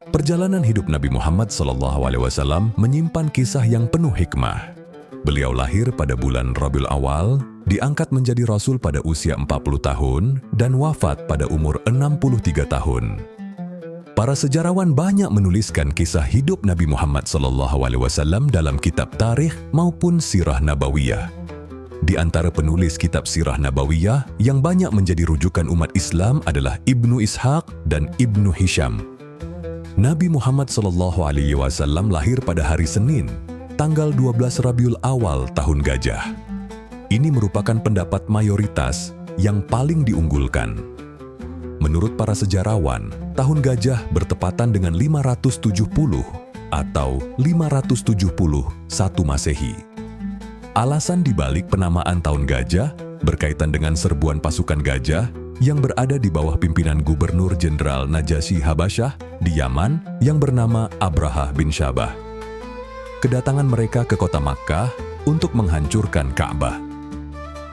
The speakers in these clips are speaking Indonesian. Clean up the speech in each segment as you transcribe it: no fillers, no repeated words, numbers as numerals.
Perjalanan hidup Nabi Muhammad SAW menyimpan kisah yang penuh hikmah. Beliau lahir pada bulan Rabiul Awal, diangkat menjadi Rasul pada usia 40 tahun, dan wafat pada umur 63 tahun. Para sejarawan banyak menuliskan kisah hidup Nabi Muhammad SAW dalam kitab tarikh maupun sirah nabawiyah. Di antara penulis kitab sirah nabawiyah yang banyak menjadi rujukan umat Islam adalah Ibnu Ishaq dan Ibnu Hisham. Nabi Muhammad SAW lahir pada hari Senin, tanggal 12 Rabiul Awal tahun Gajah. Ini merupakan pendapat mayoritas yang paling diunggulkan. Menurut para sejarawan, tahun Gajah bertepatan dengan 570 atau 571 Masehi. Alasan dibalik penamaan tahun Gajah berkaitan dengan serbuan pasukan gajah yang berada di bawah pimpinan Gubernur Jenderal Najasyi Habasyah di Yaman yang bernama Abrahah bin Syabah. Kedatangan mereka ke kota Makkah untuk menghancurkan Ka'bah.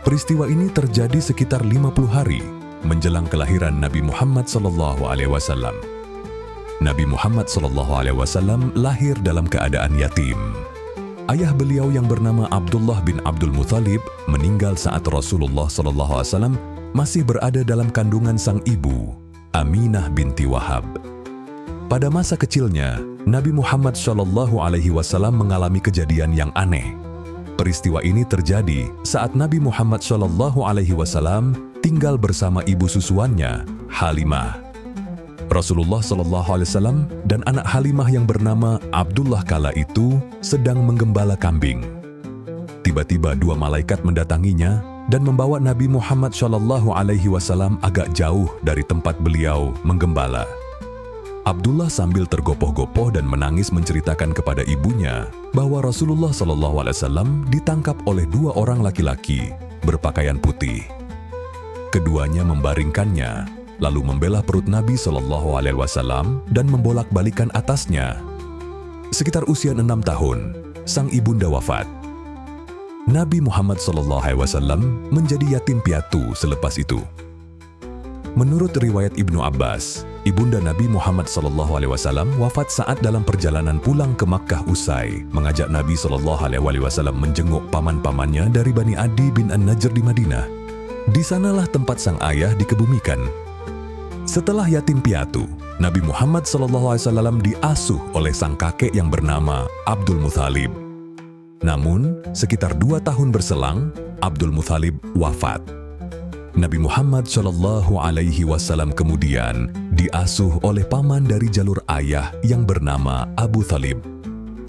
Peristiwa ini terjadi sekitar 50 hari menjelang kelahiran Nabi Muhammad SAW. Nabi Muhammad SAW lahir dalam keadaan yatim. Ayah beliau yang bernama Abdullah bin Abdul Muthalib meninggal saat Rasulullah SAW masih berada dalam kandungan sang ibu, Aminah binti Wahab. Pada masa kecilnya, Nabi Muhammad SAW mengalami kejadian yang aneh. Peristiwa ini terjadi saat Nabi Muhammad SAW tinggal bersama ibu susuannya, Halimah. Rasulullah SAW dan anak Halimah yang bernama Abdullah kala itu sedang menggembala kambing. Tiba-tiba dua malaikat mendatanginya dan membawa Nabi Muhammad SAW agak jauh dari tempat beliau menggembala. Abdullah sambil tergopoh-gopoh dan menangis menceritakan kepada ibunya bahwa Rasulullah SAW ditangkap oleh dua orang laki-laki berpakaian putih. Keduanya membaringkannya, lalu membelah perut Nabi SAW dan membolak-balikan atasnya. Sekitar usia 6 tahun, sang ibunda wafat. Nabi Muhammad SAW menjadi yatim piatu selepas itu. Menurut riwayat Ibnu Abbas, ibunda Nabi Muhammad SAW wafat saat dalam perjalanan pulang ke Makkah usai mengajak Nabi SAW menjenguk paman-pamannya dari Bani Adi bin An-Najr di Madinah. Di sanalah tempat sang ayah dikebumikan. Setelah yatim piatu, Nabi Muhammad SAW diasuh oleh sang kakek yang bernama Abdul Muthalib. Namun, sekitar 2 tahun berselang, Abdul Muthalib wafat. Nabi Muhammad SAW kemudian diasuh oleh paman dari jalur ayah yang bernama Abu Thalib.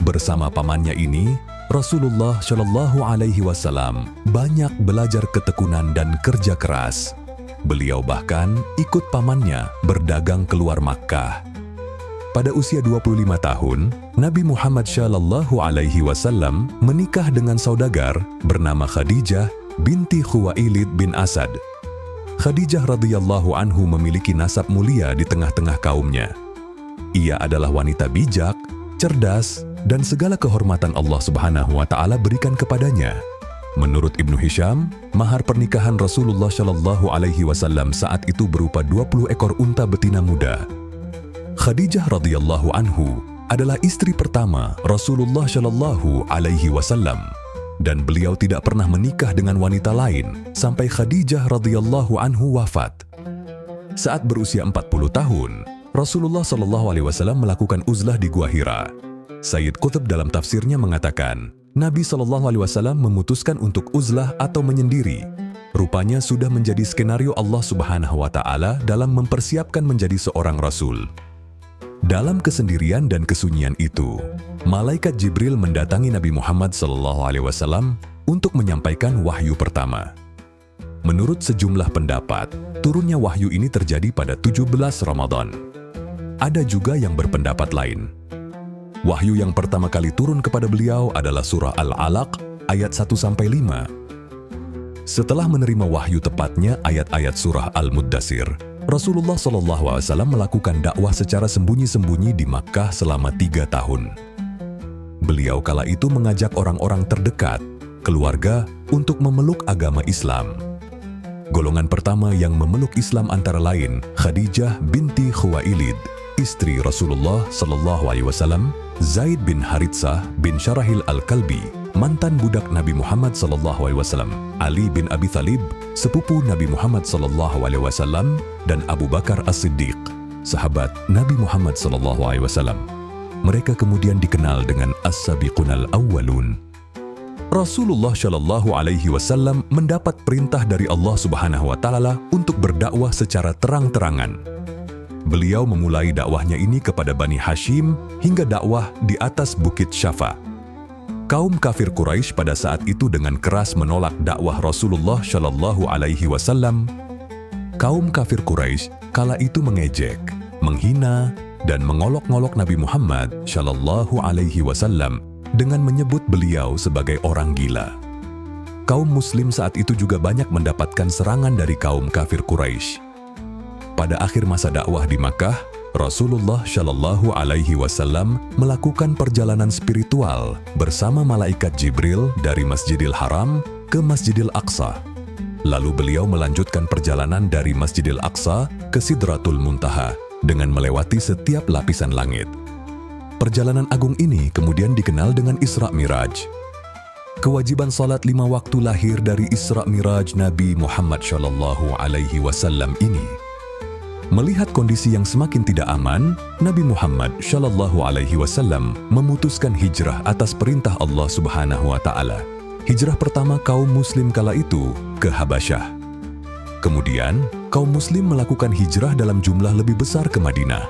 Bersama pamannya ini, Rasulullah SAW banyak belajar ketekunan dan kerja keras. Beliau bahkan ikut pamannya berdagang keluar Makkah. Pada usia 25 tahun, Nabi Muhammad SAW menikah dengan saudagar bernama Khadijah binti Khuwailid bin Asad. Khadijah radhiyallahu anhu memiliki nasab mulia di tengah-tengah kaumnya. Ia adalah wanita bijak, cerdas, dan segala kehormatan Allah Subhanahu wa Ta'ala berikan kepadanya. Menurut Ibnu Hisham, mahar pernikahan Rasulullah SAW saat itu berupa 20 ekor unta betina muda. Khadijah radhiyallahu anhu adalah istri pertama Rasulullah SAW, dan beliau tidak pernah menikah dengan wanita lain sampai Khadijah radhiyallahu anhu wafat. Saat berusia 40 tahun, Rasulullah SAW melakukan uzlah di Gua Hira. Sayyid Qutb dalam tafsirnya mengatakan, Nabi SAW memutuskan untuk uzlah atau menyendiri. Rupanya sudah menjadi skenario Allah Subhanahu wa Ta'ala dalam mempersiapkan menjadi seorang Rasul. Dalam kesendirian dan kesunyian itu, malaikat Jibril mendatangi Nabi Muhammad SAW untuk menyampaikan wahyu pertama. Menurut sejumlah pendapat, turunnya wahyu ini terjadi pada 17 Ramadan. Ada juga yang berpendapat lain. Wahyu yang pertama kali turun kepada beliau adalah surah Al-Alaq ayat 1-5. Setelah menerima wahyu tepatnya ayat-ayat surah Al-Muddatsir, Rasulullah SAW melakukan dakwah secara sembunyi-sembunyi di Makkah selama 3 tahun. Beliau kala itu mengajak orang-orang terdekat, keluarga, untuk memeluk agama Islam. Golongan pertama yang memeluk Islam antara lain Khadijah binti Khuwailid, istri Rasulullah Shallallahu Alaihi Wasallam, Zaid bin Haritsah bin Syarahil Al-Kalbi, mantan budak Nabi Muhammad Shallallahu Alaihi Wasallam, Ali bin Abi Thalib, sepupu Nabi Muhammad Shallallahu Alaihi Wasallam, dan Abu Bakar As-Siddiq, sahabat Nabi Muhammad Shallallahu Alaihi Wasallam. Mereka kemudian dikenal dengan As-Sabiqunal Awwalun. Rasulullah Shallallahu Alaihi Wasallam mendapat perintah dari Allah Subhanahu Wa Taala untuk berdakwah secara terang-terangan. Beliau memulai dakwahnya ini kepada Bani Hashim hingga dakwah di atas Bukit Syafa. Kaum kafir Quraisy pada saat itu dengan keras menolak dakwah Rasulullah Shallallahu Alaihi Wasallam. Kaum kafir Quraisy kala itu mengejek, menghina, dan mengolok-ngolok Nabi Muhammad Shallallahu Alaihi Wasallam dengan menyebut beliau sebagai orang gila. Kaum Muslim saat itu juga banyak mendapatkan serangan dari kaum kafir Quraisy. Pada akhir masa dakwah di Makkah, Rasulullah Shallallahu Alaihi Wasallam melakukan perjalanan spiritual bersama malaikat Jibril dari Masjidil Haram ke Masjidil Aqsa. Lalu beliau melanjutkan perjalanan dari Masjidil Aqsa ke Sidratul Muntaha dengan melewati setiap lapisan langit. Perjalanan agung ini kemudian dikenal dengan Isra Miraj. Kewajiban salat 5 waktu lahir dari Isra Miraj Nabi Muhammad Shallallahu Alaihi Wasallam ini. Melihat kondisi yang semakin tidak aman, Nabi Muhammad Shallallahu Alaihi Wasallam memutuskan hijrah atas perintah Allah Subhanahu Wa Taala. Hijrah pertama kaum Muslim kala itu ke Habasyah. Kemudian, kaum Muslim melakukan hijrah dalam jumlah lebih besar ke Madinah.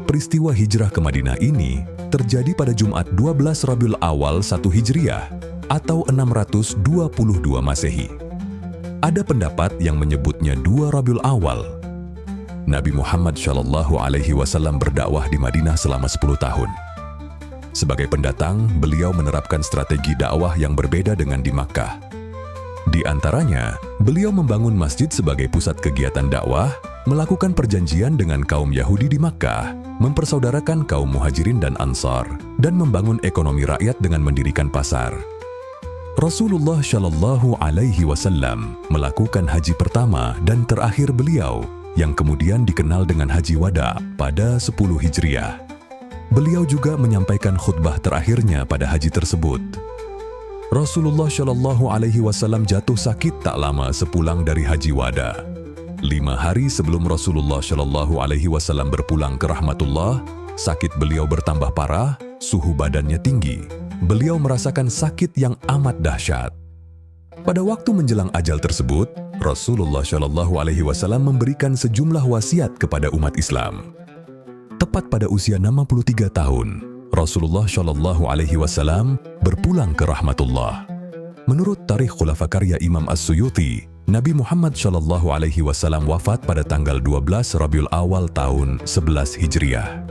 Peristiwa hijrah ke Madinah ini terjadi pada Jumat 12 Rabiul Awal 1 Hijriah atau 622 Masehi. Ada pendapat yang menyebutnya 2 Rabiul Awal. Nabi Muhammad Shallallahu Alaihi Wasallam berdakwah di Madinah selama 10 tahun. Sebagai pendatang, beliau menerapkan strategi dakwah yang berbeda dengan di Makkah. Di antaranya, beliau membangun masjid sebagai pusat kegiatan dakwah, melakukan perjanjian dengan kaum Yahudi di Makkah, mempersaudarakan kaum Muhajirin dan Ansar, dan membangun ekonomi rakyat dengan mendirikan pasar. Rasulullah Shallallahu Alaihi Wasallam melakukan haji pertama dan terakhir beliau, yang kemudian dikenal dengan Haji Wada pada 10 Hijriah. Beliau juga menyampaikan khutbah terakhirnya pada haji tersebut. Rasulullah Shallallahu Alaihi Wasallam jatuh sakit tak lama sepulang dari Haji Wada. 5 hari sebelum Rasulullah Shallallahu Alaihi Wasallam berpulang ke rahmatullah, sakit beliau bertambah parah, suhu badannya tinggi. Beliau merasakan sakit yang amat dahsyat. Pada waktu menjelang ajal tersebut, Rasulullah Shallallahu Alaihi Wasallam memberikan sejumlah wasiat kepada umat Islam. Tepat pada usia 63 tahun, Rasulullah Shallallahu Alaihi Wasallam berpulang ke rahmatullah. Menurut tarikh Khulafa karya Imam As-Suyuti, Nabi Muhammad Shallallahu Alaihi Wasallam wafat pada tanggal 12 Rabiul Awal tahun 11 Hijriah.